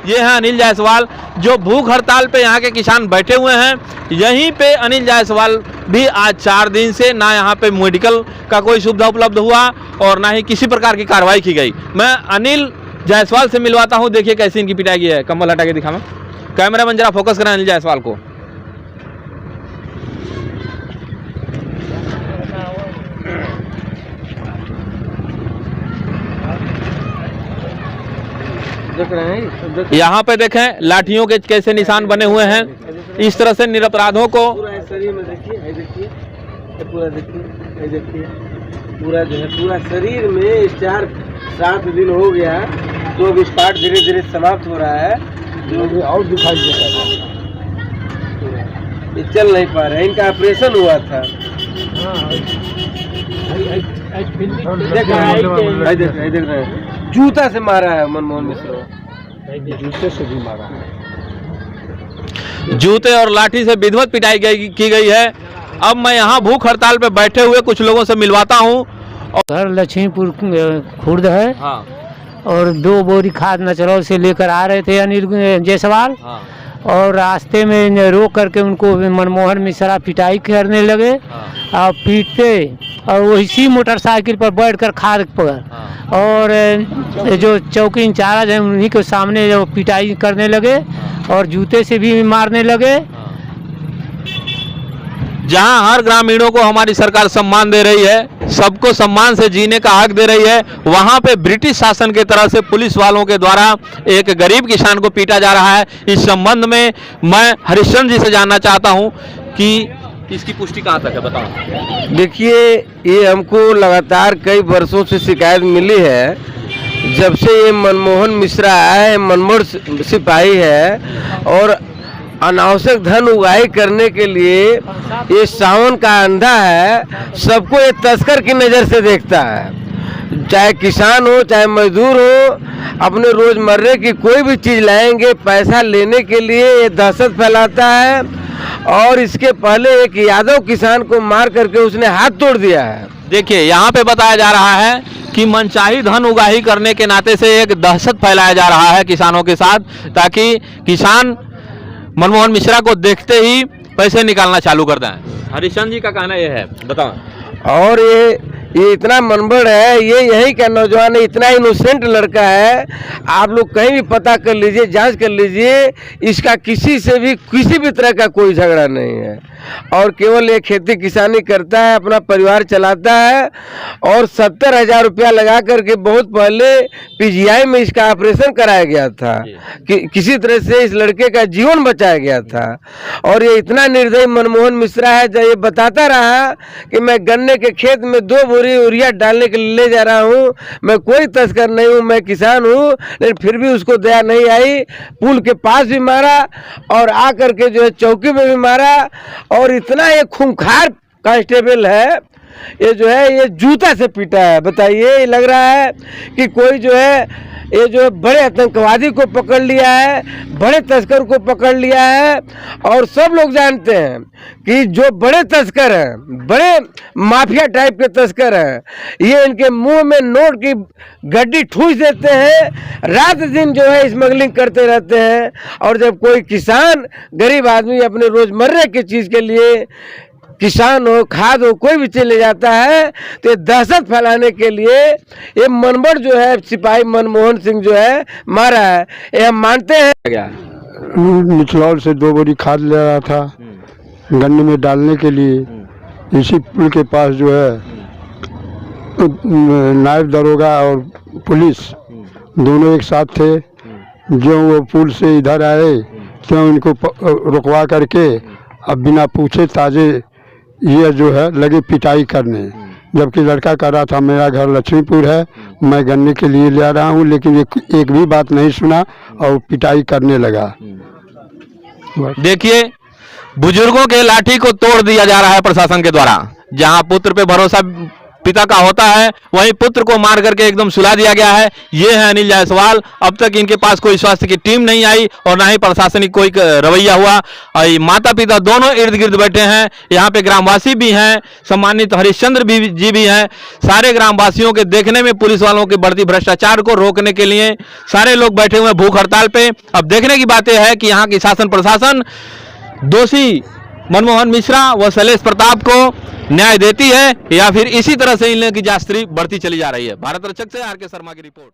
ये हैं अनिल जायसवाल, जो भूख हड़ताल पे यहाँ के किसान बैठे हुए हैं। यहीं पे अनिल जायसवाल भी आज 4 दिन से ना यहाँ पे मेडिकल का कोई सुविधा उपलब्ध हुआ और ना ही किसी प्रकार की कार्रवाई की गई। मैं अनिल जायसवाल से मिलवाता हूँ, देखिए कैसी इनकी पिटाई की है। कंबल हटा के दिखा, मैं कैमरामैन जरा फोकस करें अनिल जायसवाल को। देख रहे हैं, यहाँ पे देखें लाठियों के कैसे निशान बने हुए हैं। इस तरह से निरपराधों को पूरा शरीर में देखिए, देखिए पूरा, देखिए देखिए पूरा जो है पूरा शरीर में 4-7 दिन हो गया, तो अब स्पार्ट धीरे धीरे समाप्त हो रहा है, जो भी और दिखाई देता है। ये चल नहीं पा रहा है, इनका ऑपरेशन हुआ था। देख रहे हैं, जूता से मारा है मनमोहन मिश्रा, जूते से भी मारा है, जूते और लाठी से विधिवत पिटाई की गई है। अब मैं यहाँ भूख हड़ताल पे बैठे हुए कुछ लोगों से मिलवाता हूँ। घर लक्ष्मीपुर खुर्द है। हाँ। और 2 बोरी खाद नचरौल से लेकर आ रहे थे अनिल जायसवाल। हाँ। और रास्ते में रोक करके उनको मनमोहन मिश्रा पिटाई करने लगे। हाँ। और पीटते और वो इसी मोटरसाइकिल पर बैठकर खाद पर। हाँ। और जो चौकी इंचार्ज है उन्हीं के सामने जो पिटाई करने लगे। हाँ। और जूते से भी मारने लगे। जहां हर ग्रामीणों को हमारी सरकार सम्मान दे रही है, सबको सम्मान से जीने का हक दे रही है, वहां पे ब्रिटिश शासन के तरह से पुलिस वालों के द्वारा एक गरीब किसान को पीटा जा रहा है। इस संबंध में मैं हरिश्चंद्र जी से जानना चाहता हूं कि इसकी पुष्टि कहां तक है, बताओ। देखिए, ये हमको लगातार कई वर्षों से शिकायत मिली है, जब से ये मनमोहन मिश्रा आए, मनमोहन सिपाही है और अनावश्यक धन उगाही करने के लिए ये सावन का अंधा है, सबको ये तस्कर की नज़र से देखता है। चाहे किसान हो चाहे मजदूर हो, अपने रोजमर्रे की कोई भी चीज़ लाएंगे पैसा लेने के लिए ये दहशत फैलाता है। और इसके पहले एक यादव किसान को मार करके उसने हाथ तोड़ दिया है। देखिए, यहाँ पे बताया जा रहा है कि मनचाही धन उगाही करने के नाते से एक दहशत फैलाया जा रहा है किसानों के साथ, ताकि किसान मनमोहन मिश्रा को देखते ही पैसे निकालना चालू कर दें। हरिश्चंद्र जी का कहना यह है, बताओ। और ये इतना मनबड़ है, ये यही का नौजवान है, इतना इनोसेंट लड़का है। आप लोग कहीं भी पता कर लीजिए, जांच कर लीजिए, इसका किसी से भी किसी भी तरह का कोई झगड़ा नहीं है। और केवल ये खेती किसानी करता है, अपना परिवार चलाता है। और 70,000 रुपया लगा करके बहुत पहले पीजीआई में इसका ऑपरेशन कराया गया था कि किसी तरह से इस लड़के का जीवन बचाया गया था। और ये इतना निर्दयी मनमोहन मिश्रा है, जब ये बताता रहा कि मैं गन्ने के खेत में 2 बोरी यूरिया डालने के लिए ले जा रहा हूँ, मैं कोई तस्कर नहीं हूँ, मैं किसान हूँ, लेकिन फिर भी उसको दया नहीं आई। पुल के पास भी मारा और आ करके जो है चौकी में भी मारा। और इतना ये खूंखार कांस्टेबल है, ये जो है ये जूता से पीटा है। बताइए, ये लग रहा है कि कोई जो है ये जो बड़े आतंकवादी को पकड़ लिया है, बड़े तस्कर को पकड़ लिया है। और सब लोग जानते हैं कि जो बड़े तस्कर हैं, बड़े माफिया टाइप के तस्कर हैं, ये इनके मुंह में नोट की गड्डी ठूस देते हैं, रात दिन जो है स्मगलिंग करते रहते हैं। और जब कोई किसान गरीब आदमी अपने रोजमर्रे की चीज़ के लिए, किसान हो खाद हो कोई भी चीज ले जाता है, तो ये दहशत फैलाने के लिए ये मनबड़ जो है सिपाही मनमोहन सिंह जो है मारा है, ये हम मानते हैं। क्या निचलौल से 2 बोरी खाद ले रहा था गन्ने में डालने के लिए। इसी पुल के पास जो है नायब दरोगा और पुलिस दोनों एक साथ थे। जो वो पुल से इधर आए, क्यों इनको रुकवा करके अब बिना पूछे ताजे ये जो है लगे पिटाई करने। जबकि लड़का कह रहा था मेरा घर लक्ष्मीपुर है, मैं गन्ने के लिए ले रहा हूँ, लेकिन एक भी बात नहीं सुना और पिटाई करने लगा। देखिए, बुजुर्गों के लाठी को तोड़ दिया जा रहा है प्रशासन के द्वारा। जहां पुत्र पे भरोसा पिता का होता है, वहीं पुत्र को मार करके एकदम सुला दिया गया है। ये है अनिल जायसवाल। अब तक इनके पास कोई स्वास्थ्य की टीम नहीं आई और ना ही प्रशासनिक कोई रवैया हुआ। और माता पिता दोनों इर्द गिर्द बैठे हैं। यहाँ पे ग्रामवासी भी हैं, सम्मानित हरिश्चंद्र जी भी हैं। सारे ग्रामवासियों के देखने में पुलिस वालों के बढ़ती भ्रष्टाचार को रोकने के लिए सारे लोग बैठे हुए भूख हड़ताल पे। अब देखने की बात यह है कि यहाँ की शासन प्रशासन दोषी मनमोहन मिश्रा व शैलेश प्रताप को न्याय देती है या फिर इसी तरह से इन लोगों की जांच बढ़ती चली जा रही है। भारत रक्षक से आर के शर्मा की रिपोर्ट।